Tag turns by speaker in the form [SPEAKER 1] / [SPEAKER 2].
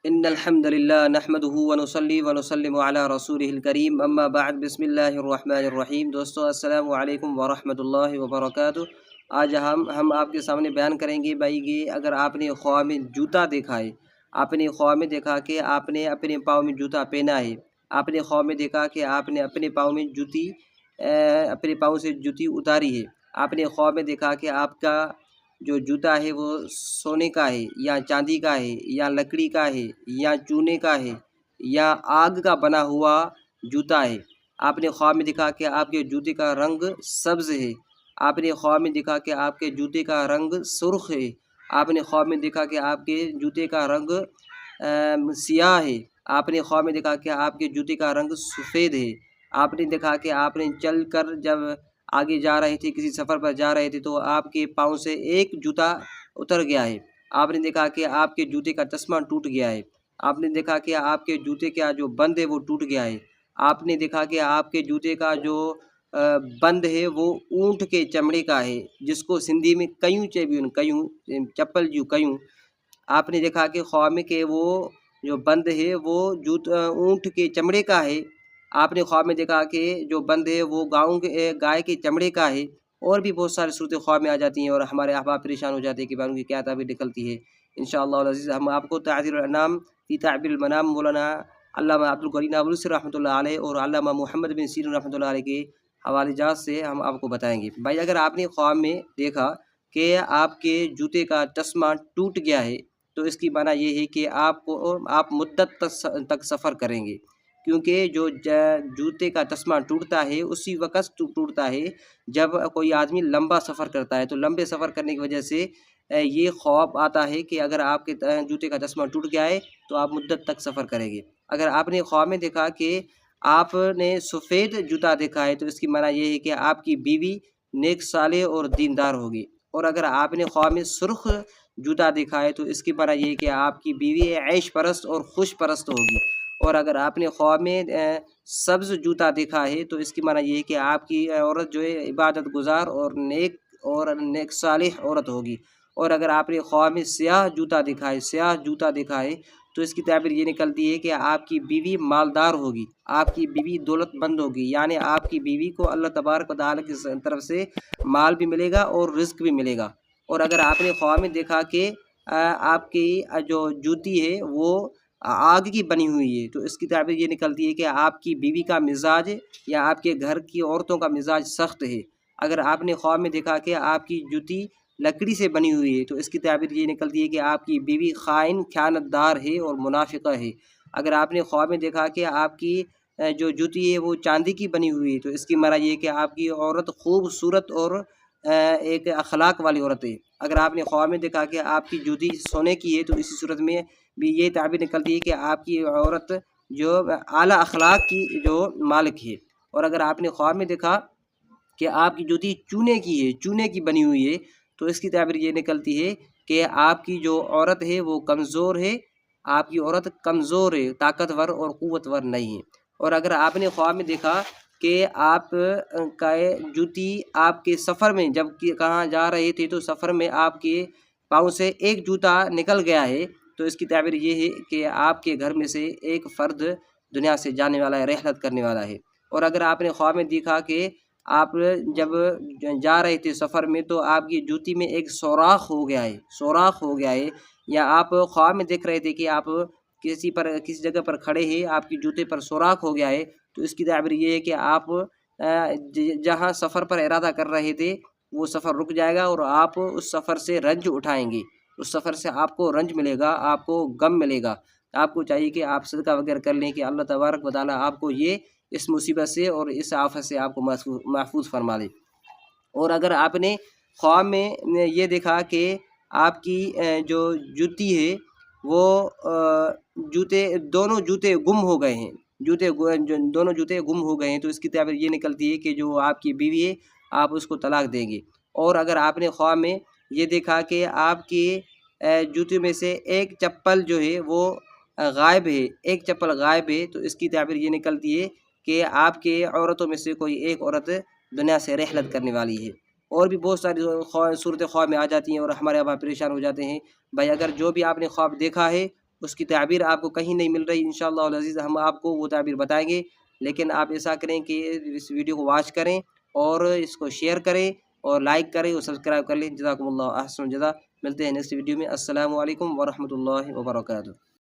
[SPEAKER 1] ان الحمد للہ نحمده ونصلی ونسلم علی رسولہ الکریم اما بعد بسم اللہ الرحمن الرحیم۔ دوستو السلام علیکم ورحمۃ اللہ وبرکاتہ۔ آج ہم آپ کے سامنے بیان کریں گے بھائی کہ اگر آپ نے خواہ میں جوتا دیکھا ہے، آپ نے خواہ میں دیکھا کہ آپ نے اپنے پاؤں میں جوتا پہنا ہے، آپ نے خواہ میں دیکھا کہ آپ نے اپنے پاؤں میں اپنے پاؤں سے جوتی اتاری ہے، آپ نے خواہ میں دیکھا کہ آپ کا جو جوتا ہے وہ سونے کا ہے یا چاندی کا ہے یا لکڑی کا ہے یا چونے کا ہے یا آگ کا بنا ہوا جوتا ہے۔ آپ نے خواب میں دیکھا کہ آپ کے جوتے کا رنگ سبز ہے، آپ نے خواب میں دیکھا کہ آپ کے جوتے کا رنگ سرخ ہے، آپ نے خواب میں دیکھا کہ آپ کے جوتے کا رنگ سیاہ ہے، آپ نے خواب میں دیکھا کہ آپ کے جوتے کا رنگ سفید ہے، آپ نے دیکھا کہ آپ نے چل کر جب آگے جا رہے تھے، کسی سفر پر جا رہے تھے تو آپ کے پاؤں سے ایک جوتا اتر گیا ہے، آپ نے دیکھا کہ آپ کے جوتے کا تسمہ ٹوٹ گیا ہے، آپ نے دیکھا کہ آپ کے جوتے کا جو بند ہے وہ ٹوٹ گیا ہے، آپ نے دیکھا کہ آپ کے جوتے کا جو بند ہے وہ اونٹ کے چمڑے کا ہے، جس کو سندھی میں کیوں چیبیون کیوں چپل جو کیوں۔ آپ نے دیکھا کہ خواب میں کہ وہ جو بند ہے وہ اونٹ کے چمڑے کا ہے، آپ نے خواب میں دیکھا کہ جو بند ہے وہ گائے کے چمڑے کا ہے، اور بھی بہت ساری صورتیں خواب میں آ جاتی ہیں اور ہمارے احباب پریشان ہو جاتے ہیں کہ ان کی کیا تعبیر نکلتی ہے۔ انشاءاللہ العزیز ہم آپ کو تعبیر الانام فی تعبیر المنام مولانا علامہ عبد القوی نابلسی رحمۃ اللہ علیہ اور علامہ محمد بن سیرین رحمۃ اللہ علیہ کے حوالے جات سے ہم آپ کو بتائیں گے۔ بھائی اگر آپ نے خواب میں دیکھا کہ آپ کے جوتے کا تسمہ ٹوٹ گیا ہے تو اس کی معنی یہ ہے کہ آپ مدت تک سفر کریں گے، کیونکہ جو جوتے کا تسمہ ٹوٹتا ہے اسی وقت ٹوٹتا ہے جب کوئی آدمی لمبا سفر کرتا ہے، تو لمبے سفر کرنے کی وجہ سے یہ خواب آتا ہے کہ اگر آپ کے جوتے کا تسمہ ٹوٹ گیا ہے تو آپ مدت تک سفر کریں گے۔ اگر آپ نے خواب میں دیکھا کہ آپ نے سفید جوتا دیکھا ہے تو اس کی معنی یہ ہے کہ آپ کی بیوی نیک صالح اور دیندار ہوگی، اور اگر آپ نے خواب میں سرخ جوتا دیکھا ہے تو اس کی معنی یہ ہے کہ آپ کی بیوی عیش پرست اور خوش پرست ہوگی، اور اگر آپ نے خواب میں سبز جوتا دیکھا ہے تو اس کی معنی یہ ہے کہ آپ کی عورت جو ہے عبادت گزار اور نیک صالح عورت ہوگی، اور اگر آپ نے خواب میں سیاہ جوتا دیکھا ہے تو اس کی تعبیر یہ نکلتی ہے کہ آپ کی بیوی مالدار ہوگی، آپ کی بیوی دولت مند ہوگی، یعنی آپ کی بیوی کو اللہ تبارک و تعالیٰ کی طرف سے مال بھی ملے گا اور رزق بھی ملے گا۔ اور اگر آپ نے خواب میں دیکھا کہ آپ کی جو جوتی ہے وہ آگ کی بنی ہوئی ہے تو اس کی تعبیر یہ نکلتی ہے کہ آپ کی بیوی کا مزاج یا آپ کے گھر کی عورتوں کا مزاج سخت ہے۔ اگر آپ نے خواب میں دیکھا کہ آپ کی جوتی لکڑی سے بنی ہوئی ہے تو اس کی تعبیر یہ نکلتی ہے کہ آپ کی بیوی خیانت دار ہے اور منافقہ ہے۔ اگر آپ نے خواب میں دیکھا کہ آپ کی جو جوتی ہے وہ چاندی کی بنی ہوئی ہے تو اس کی معنی یہ ہے کہ آپ کی عورت خوبصورت اور ایک اخلاق والی عورت ہے۔ اگر آپ نے خواب میں دیکھا کہ آپ کی جوتی سونے کی ہے تو اسی صورت میں بھی یہ تعبیر نکلتی ہے کہ آپ کی عورت جو اعلیٰ اخلاق کی جو مالک ہے۔ اور اگر آپ نے خواب میں دیکھا کہ آپ کی جوتی چونے کی بنی ہوئی ہے تو اس کی تعبیر یہ نکلتی ہے کہ آپ کی جو عورت ہے وہ کمزور ہے، آپ کی عورت کمزور ہے، طاقتور اور قوتور نہیں ہے۔ اور اگر آپ نے خواب میں دیکھا کہ آپ کا جوتی آپ کے سفر میں جب کہاں جا رہے تھے تو سفر میں آپ کے پاؤں سے ایک جوتا نکل گیا ہے تو اس کی تعبیر یہ ہے کہ آپ کے گھر میں سے ایک فرد دنیا سے جانے والا ہے، رحلت کرنے والا ہے۔ اور اگر آپ نے خواب میں دیکھا کہ آپ جب جا رہے تھے سفر میں تو آپ کی جوتی میں ایک سوراخ ہو گیا ہے، یا آپ خواب میں دیکھ رہے تھے کہ آپ کسی جگہ پر کھڑے ہیں، آپ کی جوتے پر سوراخ ہو گیا ہے تو اس کی تعبیر یہ ہے کہ آپ جہاں سفر پر ارادہ کر رہے تھے وہ سفر رک جائے گا اور آپ اس سفر سے رنج اٹھائیں گے، اس سفر سے آپ کو رنج ملے گا، آپ کو غم ملے گا۔ آپ کو چاہیے کہ آپ صدقہ وغیرہ کر لیں کہ اللہ تبارک و تعالیٰ آپ کو اس مصیبت سے اور اس آفت سے آپ کو محفوظ فرما لے۔ اور اگر آپ نے خواب میں یہ دیکھا کہ آپ کی جو جوتی ہے وہ دونوں جوتے گم ہو گئے ہیں، دونوں جوتے گم ہو گئے ہیں تو اس کی تعبیر یہ نکلتی ہے کہ جو آپ کی بیوی ہے آپ اس کو طلاق دیں گے۔ اور اگر آپ نے خواب میں یہ دیکھا کہ آپ کی جوتی میں سے ایک چپل جو ہے وہ ایک چپل غائب ہے تو اس کی تعبیر یہ نکلتی ہے کہ آپ کے عورتوں میں سے کوئی ایک عورت دنیا سے رحلت کرنے والی ہے۔ اور بھی بہت ساری صورتیں خواب میں آ جاتی ہیں اور ہمارے اب پریشان ہو جاتے ہیں۔ بھائی اگر جو بھی آپ نے خواب دیکھا ہے اس کی تعبیر آپ کو کہیں نہیں مل رہی، انشاءاللہ العزیز ہم آپ کو وہ تعبیر بتائیں گے، لیکن آپ ایسا کریں کہ اس ویڈیو کو واچ کریں اور اس کو شیئر کریں اور لائک کریں اور سبسکرائب کر لیں۔ جزاکم اللہ احسن الجزا، ملتے ہیں نیکسٹ ویڈیو میں۔ السلام علیکم ورحمۃ اللہ وبرکاتہ۔